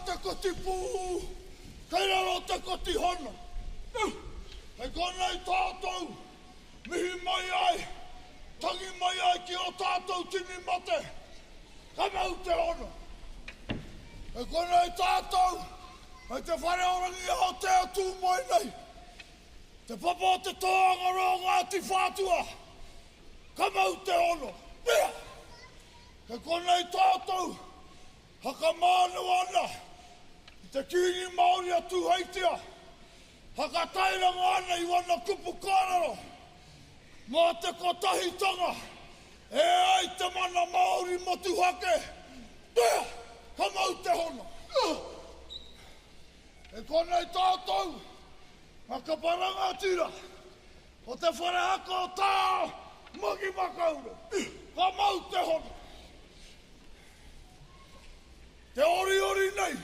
te koti pū, kei raro te koti hono. Hei kona i tātou, mihi mai ai, tangi mai ai ki o tātou tini mate, ka mau te hono. Hei kona i tātou, hei te whare orangi au te atu mai nei. Te papa o te toanga ronga ati whātua, ka mau te hono. Pia! Hei kona i tātou, haka mānu ana, i te kini Māori atu heitia, haka tairanga ana i wana kupu kāraro, mā te kotahitanga, e ai te mana Māori motu hake, pia, ka mau te hono. E kona i tātou, haka paranga tira, o te whare haka o tāo, magi makaure, ka mau te hono. Te ori nei,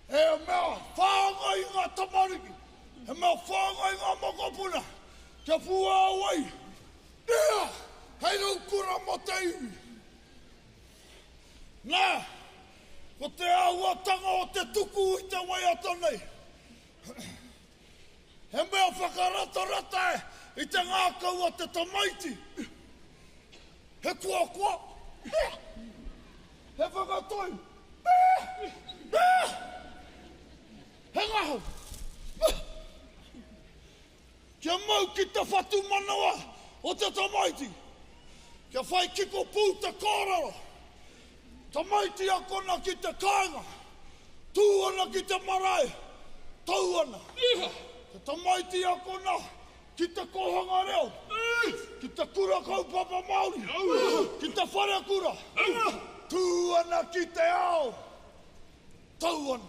e mea whāngai ngā tamariki, e mea whāngai ngā mokopuna, kia pua awai, ea, hei rau kura mo te iwi. Nā, ko te auatanga o te tuku i te wai ato nei. He mea whakarata i te ngākau o te tamaiti. He kua, he whakatoi, he ngahau. Kia mau ki te whatu manawa o te tamaiti. Kia whai kiko pū te kōraro. Tamaiti a kona ki te kāinga. Tūana ki te marae. Tauana. Te tamaiti a kona ki te kohanga reo. Ki te kura kaupapa Māori. Ki te whare kura. Tūana ki te ao. Tauana.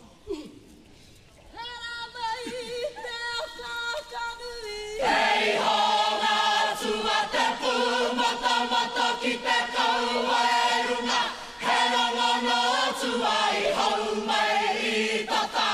Hei honga tua te pūmata ki te kaua e runga. He rongono tua i hau mai i tata.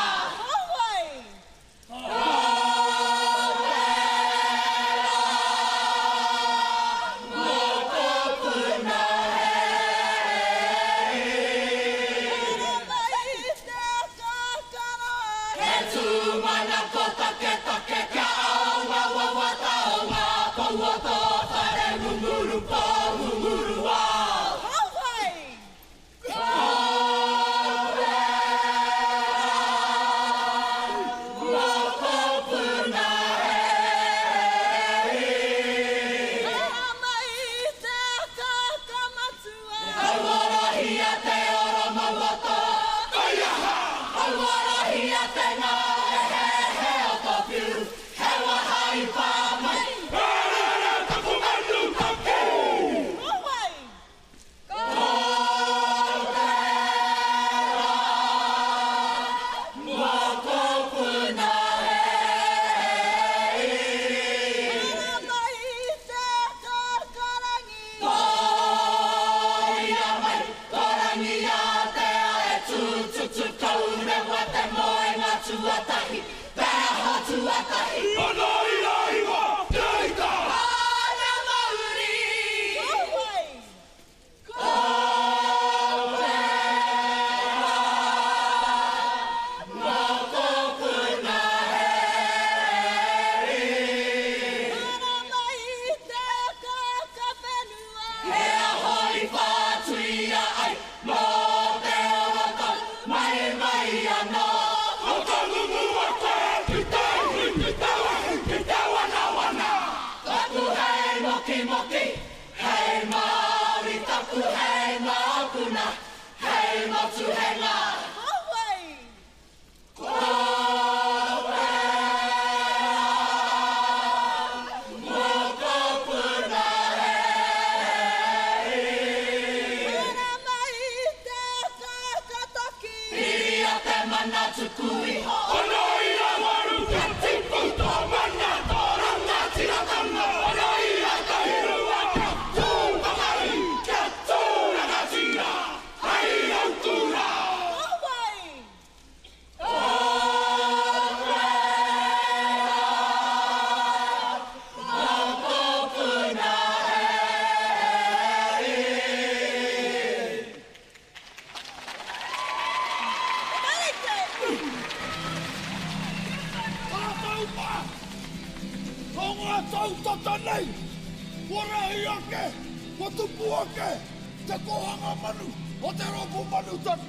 tata nei. Ora i ake, o tupu ake, te kohanga manu, o te ropu manu tani.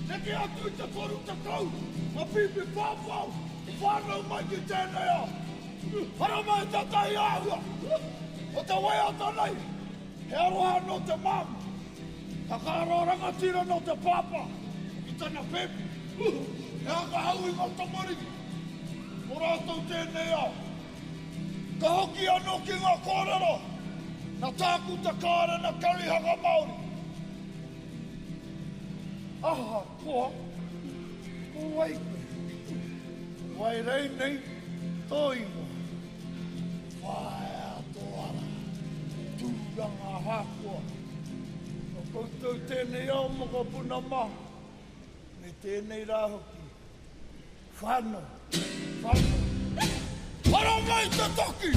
Neke atu I te toru te kau, ma pipi pāpau, whānau mai ki tēnei a. Hara mai tatai āhua, o te wai ata nei, he aroha no te māmu. Hakaro rangatira no te pāpā, I tana pepi. He aka hau I ngā tamariki, o rātou tēnei a. Ka hoki anō ki ngā kōrero, na tāku te kāre na kalihanga Māori. Aha, koa, ko wai koe. Wai rei nei, tō ingoa. Whai atoara, tūranga hākua. O koutou tēnei au moko puna maha, me tēnei rā hoki. Whānau, whānau. Hara mai te toki!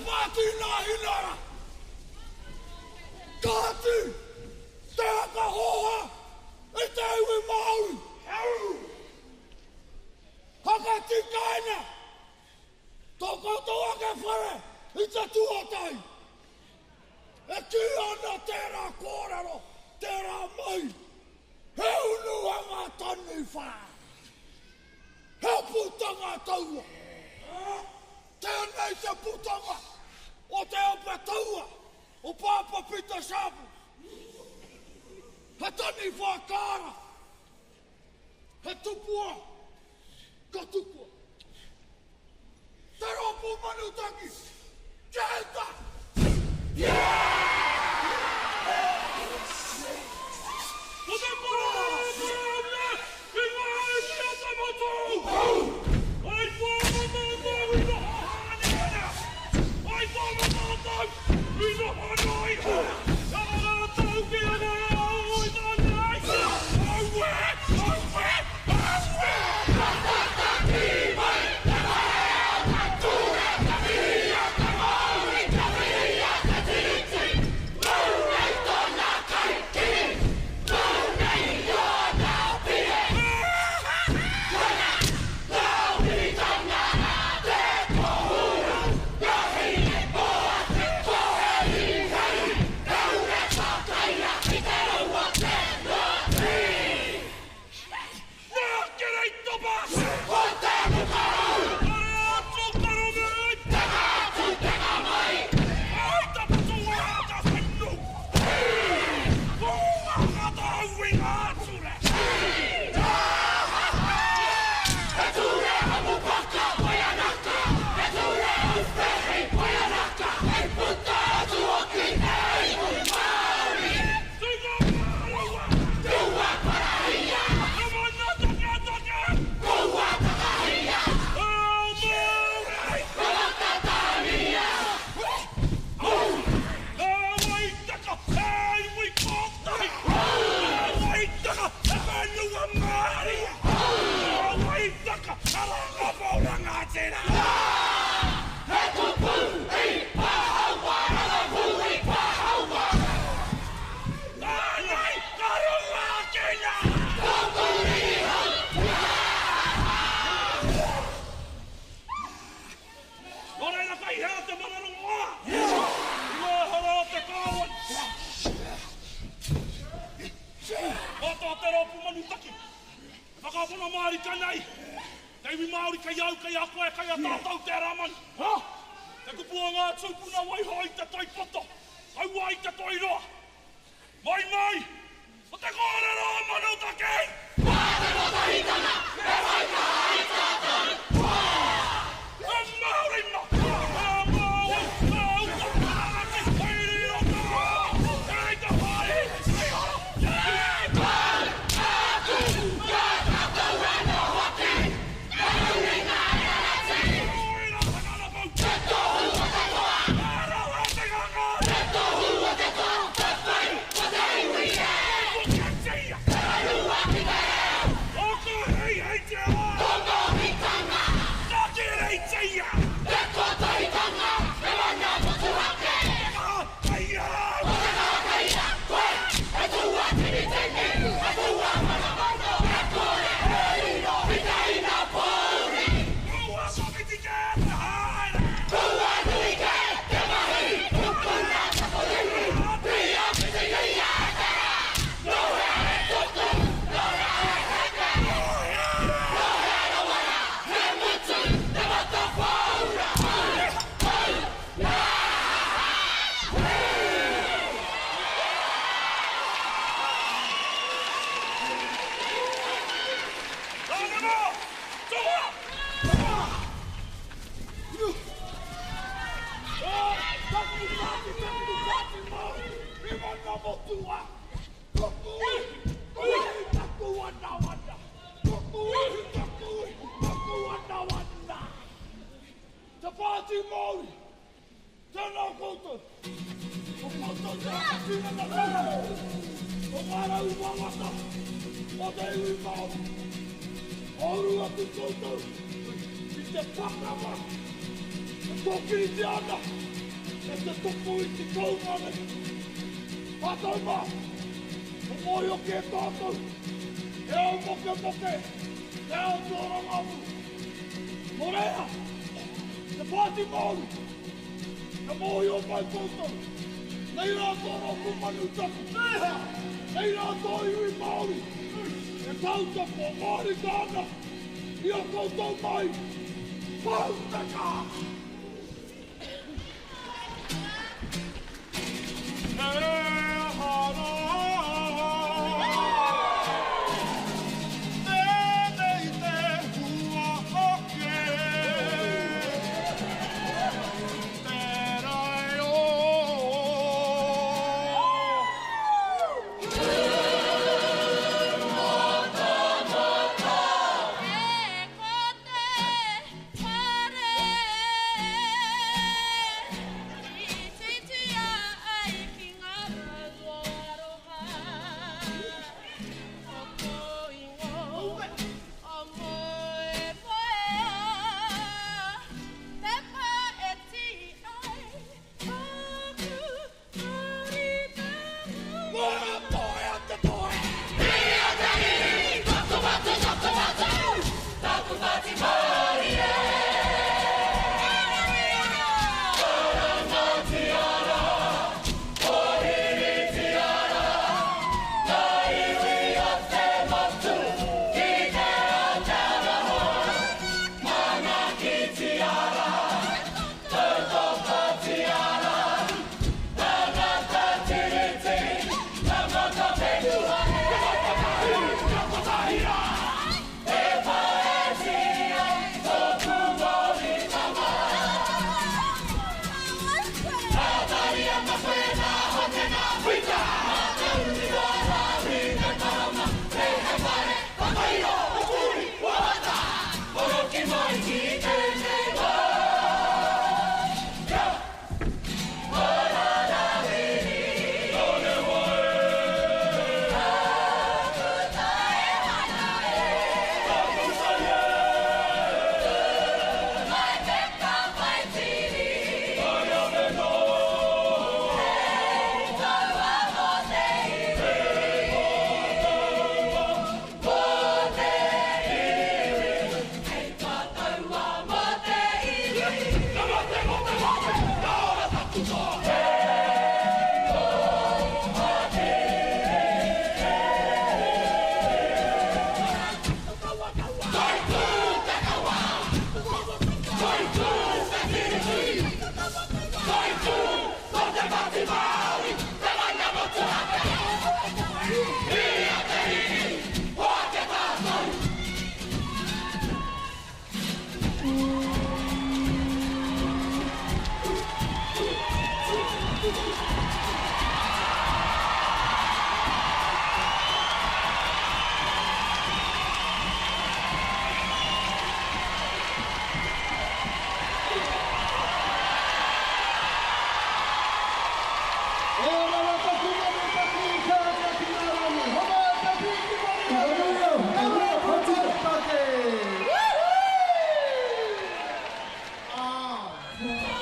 pātina hinara. Kāti, te haka hoha, e te iwi Māori. Haka tikaina, toko toa ke whare, i te tuatai. E ki ana tērā kōrero, tērā mai. He unuanga tani whā. He putanga taua. Tēnei te putanga o te ope taua o Pāpa Peter Sapu. He tani whakara. He tupua. Ka tupua. Te ropu manutaki. Kēta! Toki te ana, e te tupu I te kaumane. Tātou mā, o mōi o ke tātou, e au moke moke, e au tōranga mu. Mō rea, te pāti Māori, e mōi o mai koutou, nei rā tōro ku manu taku. Nei rā tō iwi Māori, e tautako o Māori kāna, I o koutou mai, Pautaka! Ah!